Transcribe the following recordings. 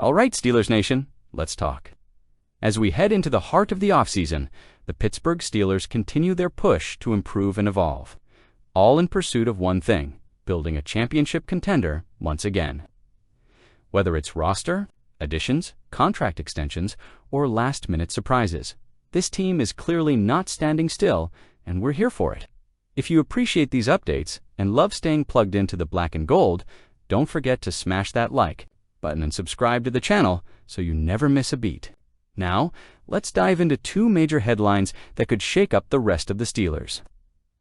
All right, Steelers Nation, let's talk. As we head into the heart of the offseason, the Pittsburgh Steelers continue their push to improve and evolve, all in pursuit of one thing: building a championship contender once again. Whether it's roster, additions, contract extensions, or last-minute surprises, this team is clearly not standing still, and we're here for it. If you appreciate these updates and love staying plugged into the black and gold, don't forget to smash that like button and subscribe to the channel so you never miss a beat. Now, let's dive into two major headlines that could shake up the rest of the Steelers: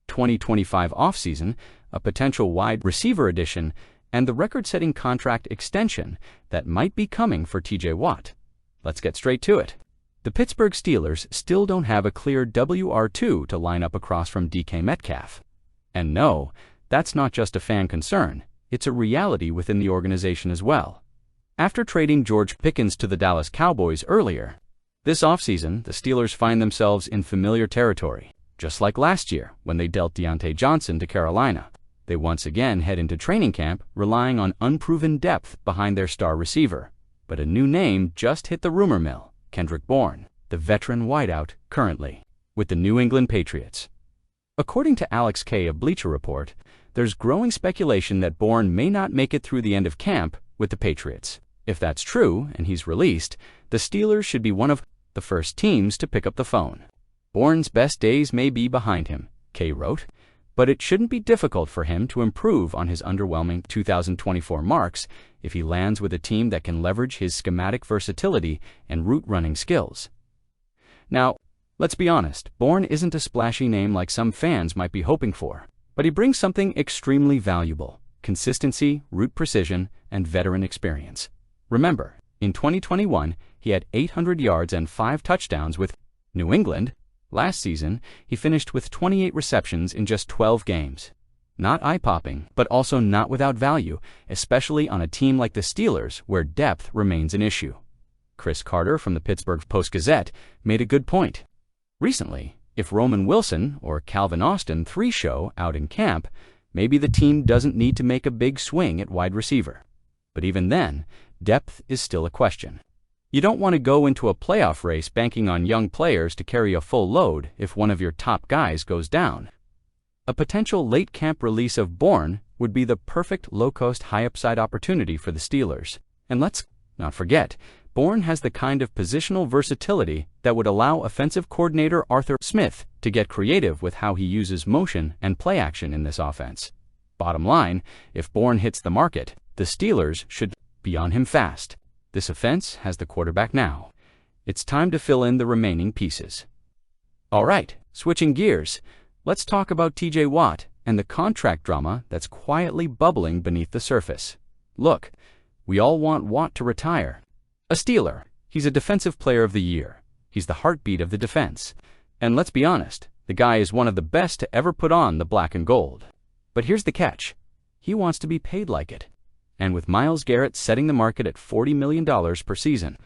2025 offseason, a potential wide receiver addition, and the record-setting contract extension that might be coming for TJ Watt. Let's get straight to it. The Pittsburgh Steelers still don't have a clear WR2 to line up across from DK Metcalf. And no, that's not just a fan concern, it's a reality within the organization as well. After trading George Pickens to the Dallas Cowboys earlier, this offseason the Steelers find themselves in familiar territory. Just like last year when they dealt Deontay Johnson to Carolina, they once again head into training camp relying on unproven depth behind their star receiver. But a new name just hit the rumor mill: Kendrick Bourne, the veteran wideout currently with the New England Patriots. According to Alex Kay of Bleacher Report, there's growing speculation that Bourne may not make it through the end of camp with the Patriots. If that's true and he's released, the Steelers should be one of the first teams to pick up the phone. Bourne's best days may be behind him, Kay wrote, but it shouldn't be difficult for him to improve on his underwhelming 2024 marks if he lands with a team that can leverage his schematic versatility and route-running skills. Now, let's be honest, Bourne isn't a splashy name like some fans might be hoping for, but he brings something extremely valuable: consistency, route precision, and veteran experience. Remember, in 2021, he had 800 yards and 5 touchdowns with New England. Last season, he finished with 28 receptions in just 12 games. Not eye-popping, but also not without value, especially on a team like the Steelers where depth remains an issue. Chris Carter from the Pittsburgh Post-Gazette made a good point. Recently, if Roman Wilson or Calvin Austin show out in camp, maybe the team doesn't need to make a big swing at wide receiver. But even then, depth is still a question. You don't want to go into a playoff race banking on young players to carry a full load if one of your top guys goes down. A potential late camp release of Bourne would be the perfect low-cost, high-upside opportunity for the Steelers. And let's not forget, Bourne has the kind of positional versatility that would allow offensive coordinator Arthur Smith to get creative with how he uses motion and play action in this offense. Bottom line, if Bourne hits the market, the Steelers should be on him fast. This offense has the quarterback now. It's time to fill in the remaining pieces. All right, switching gears, let's talk about TJ Watt and the contract drama that's quietly bubbling beneath the surface. Look, we all want Watt to retire. A Steeler, he's a Defensive Player of the Year. He's the heartbeat of the defense. And let's be honest, the guy is one of the best to ever put on the black and gold. But here's the catch: he wants to be paid like it. And with Myles Garrett setting the market at $40 million per season,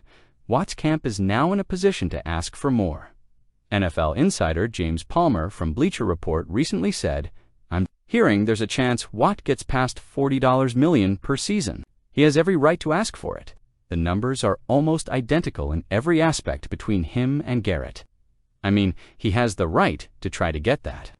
Watt's camp is now in a position to ask for more. NFL insider James Palmer from Bleacher Report recently said, "I'm hearing there's a chance Watt gets past $40 million per season. He has every right to ask for it." The numbers are almost identical in every aspect between him and Garrett. I mean, he has the right to try to get that.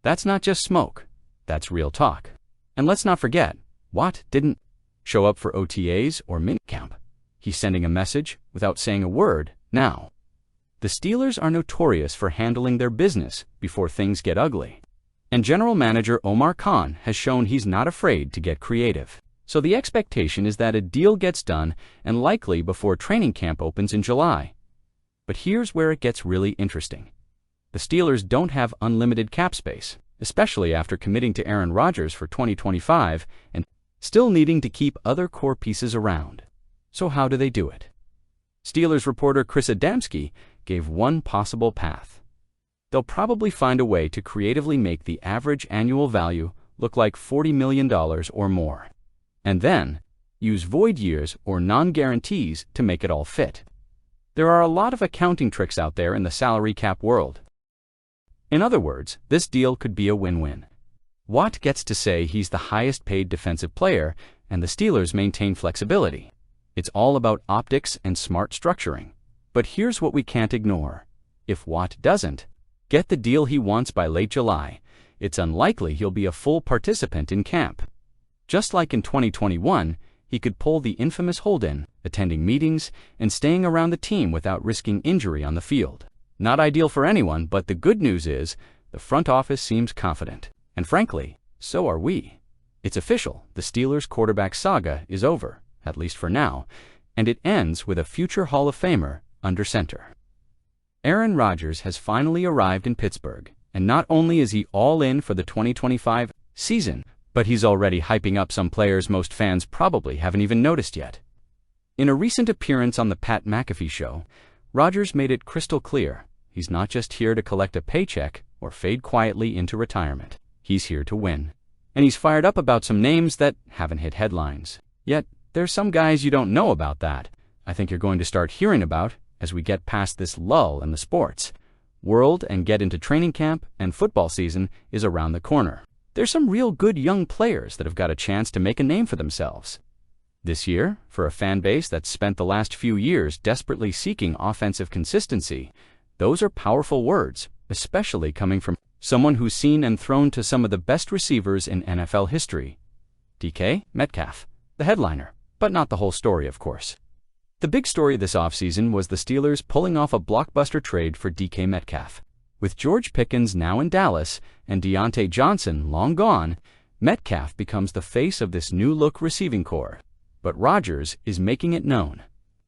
That's not just smoke, that's real talk. And let's not forget, Watt didn't show up for OTAs or minicamp. He's sending a message without saying a word now. The Steelers are notorious for handling their business before things get ugly. And General Manager Omar Khan has shown he's not afraid to get creative. So the expectation is that a deal gets done, and likely before training camp opens in July. But here's where it gets really interesting. The Steelers don't have unlimited cap space, especially after committing to Aaron Rodgers for 2025 and still needing to keep other core pieces around. So how do they do it? Steelers reporter Chris Adamski gave one possible path. They'll probably find a way to creatively make the average annual value look like $40 million or more, and then use void years or non-guarantees to make it all fit. There are a lot of accounting tricks out there in the salary cap world. In other words, this deal could be a win-win. Watt gets to say he's the highest paid defensive player, and the Steelers maintain flexibility. It's all about optics and smart structuring. But here's what we can't ignore. If Watt doesn't get the deal he wants by late July, it's unlikely he'll be a full participant in camp. Just like in 2021, he could pull the infamous hold-in, attending meetings and staying around the team without risking injury on the field. Not ideal for anyone, but the good news is the front office seems confident. And frankly, so are we. It's official, the Steelers' quarterback saga is over, at least for now, and it ends with a future Hall of Famer under center. Aaron Rodgers has finally arrived in Pittsburgh, and not only is he all in for the 2025 season, but he's already hyping up some players most fans probably haven't even noticed yet. In a recent appearance on the Pat McAfee Show, Rodgers made it crystal clear he's not just here to collect a paycheck or fade quietly into retirement. He's here to win. And he's fired up about some names that haven't hit headlines. Yet, there's some guys you don't know about that I think you're going to start hearing about as we get past this lull in the sports world and get into training camp, and football season is around the corner. There's some real good young players that have got a chance to make a name for themselves. This year, for a fan base that's spent the last few years desperately seeking offensive consistency, those are powerful words, especially coming from someone who's seen and thrown to some of the best receivers in NFL history. DK Metcalf, the headliner, but not the whole story, of course. The big story this offseason was the Steelers pulling off a blockbuster trade for DK Metcalf. With George Pickens now in Dallas and Deontay Johnson long gone, Metcalf becomes the face of this new-look receiving corps. But Rodgers is making it known.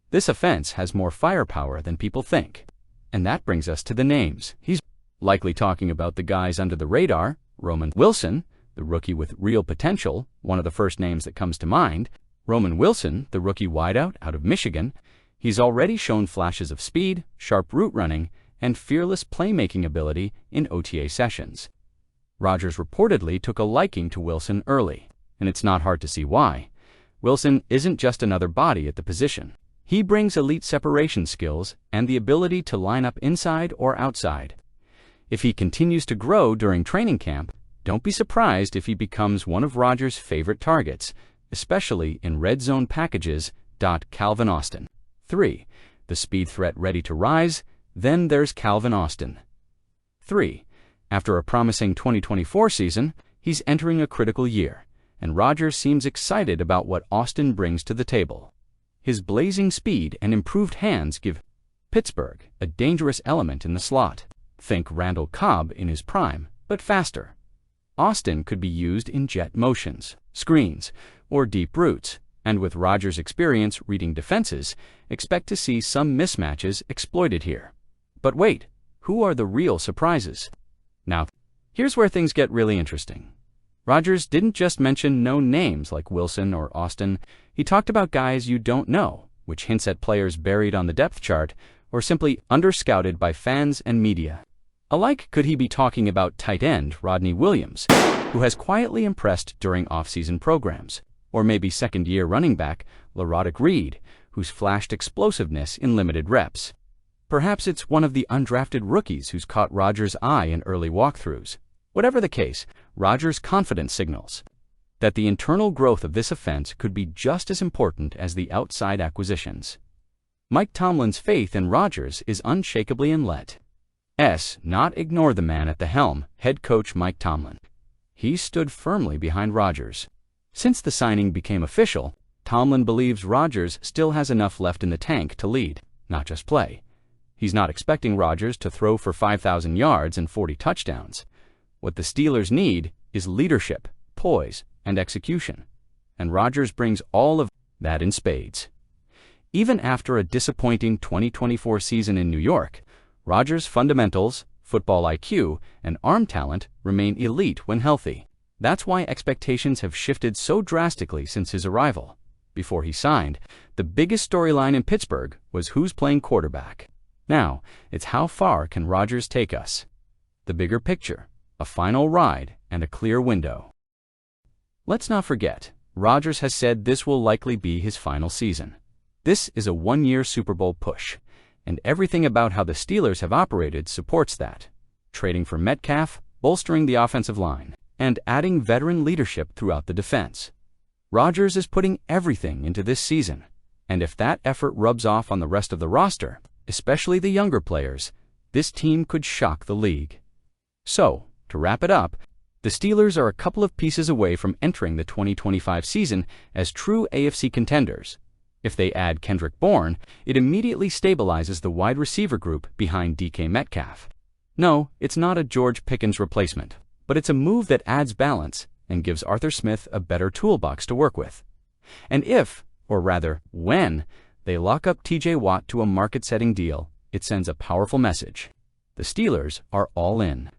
This offense has more firepower than people think. And that brings us to the names. He's likely talking about the guys under the radar: Roman Wilson, the rookie with real potential, one of the first names that comes to mind. Roman Wilson, the rookie wideout out of Michigan. He's already shown flashes of speed, sharp route running, and fearless playmaking ability in OTA sessions. Rodgers reportedly took a liking to Wilson early, and it's not hard to see why. Wilson isn't just another body at the position. He brings elite separation skills and the ability to line up inside or outside. If he continues to grow during training camp, don't be surprised if he becomes one of Rodgers' favorite targets, especially in red zone packages. Calvin Austin. 3. The speed threat ready to rise. Then there's Calvin Austin. 3. After a promising 2024 season, he's entering a critical year, and Rodgers seems excited about what Austin brings to the table. His blazing speed and improved hands give Pittsburgh a dangerous element in the slot. Think Randall Cobb in his prime, but faster. Austin could be used in jet motions, screens, or deep routes, and with Rodgers' experience reading defenses, expect to see some mismatches exploited here. But wait, who are the real surprises? Now, here's where things get really interesting. Rodgers didn't just mention known names like Wilson or Austin. He talked about guys you don't know, which hints at players buried on the depth chart or simply under-scouted by fans and media. Alike, could he be talking about tight end Rodney Williams, who has quietly impressed during off-season programs? Or maybe second-year running back LaRodick Reed, who's flashed explosiveness in limited reps? Perhaps it's one of the undrafted rookies who's caught Rodgers' eye in early walkthroughs. Whatever the case, Rodgers' confidence signals that the internal growth of this offense could be just as important as the outside acquisitions. Mike Tomlin's faith in Rodgers is unshakably in let's not ignore the man at the helm, head coach Mike Tomlin. He stood firmly behind Rodgers. Since the signing became official, Tomlin believes Rodgers still has enough left in the tank to lead, not just play. He's not expecting Rodgers to throw for 5,000 yards and 40 touchdowns. What the Steelers need is leadership, poise, and execution. And Rodgers brings all of that in spades. Even after a disappointing 2024 season in New York, Rodgers' fundamentals, football IQ, and arm talent remain elite when healthy. That's why expectations have shifted so drastically since his arrival. Before he signed, the biggest storyline in Pittsburgh was who's playing quarterback. Now, it's how far can Rodgers take us? The bigger picture, a final ride, and a clear window. Let's not forget, Rodgers has said this will likely be his final season. This is a one-year Super Bowl push, and everything about how the Steelers have operated supports that. Trading for Metcalf, bolstering the offensive line, and adding veteran leadership throughout the defense. Rodgers is putting everything into this season. And if that effort rubs off on the rest of the roster, especially the younger players, this team could shock the league. So, to wrap it up, the Steelers are a couple of pieces away from entering the 2025 season as true AFC contenders. If they add Kendrick Bourne, it immediately stabilizes the wide receiver group behind DK Metcalf. No, it's not a George Pickens replacement, but it's a move that adds balance and gives Arthur Smith a better toolbox to work with. And if, or rather, when, they lock up TJ Watt to a market-setting deal, it sends a powerful message. The Steelers are all in.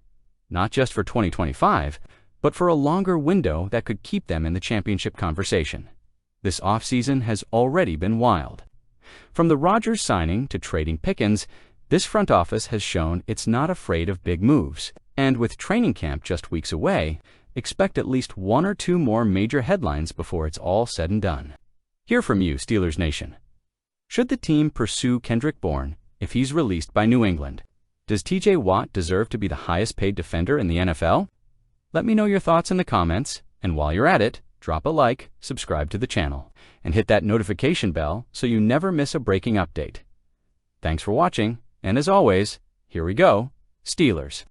Not just for 2025, but for a longer window that could keep them in the championship conversation. This offseason has already been wild. From the Rodgers signing to trading Pickens, this front office has shown it's not afraid of big moves. And with training camp just weeks away, expect at least one or two more major headlines before it's all said and done. Hear from you, Steelers Nation. Should the team pursue Kendrick Bourne if he's released by New England? Does TJ Watt deserve to be the highest paid defender in the NFL? Let me know your thoughts in the comments, and while you're at it, drop a like, subscribe to the channel, and hit that notification bell so you never miss a breaking update. Thanks for watching, and as always, here we go, Steelers.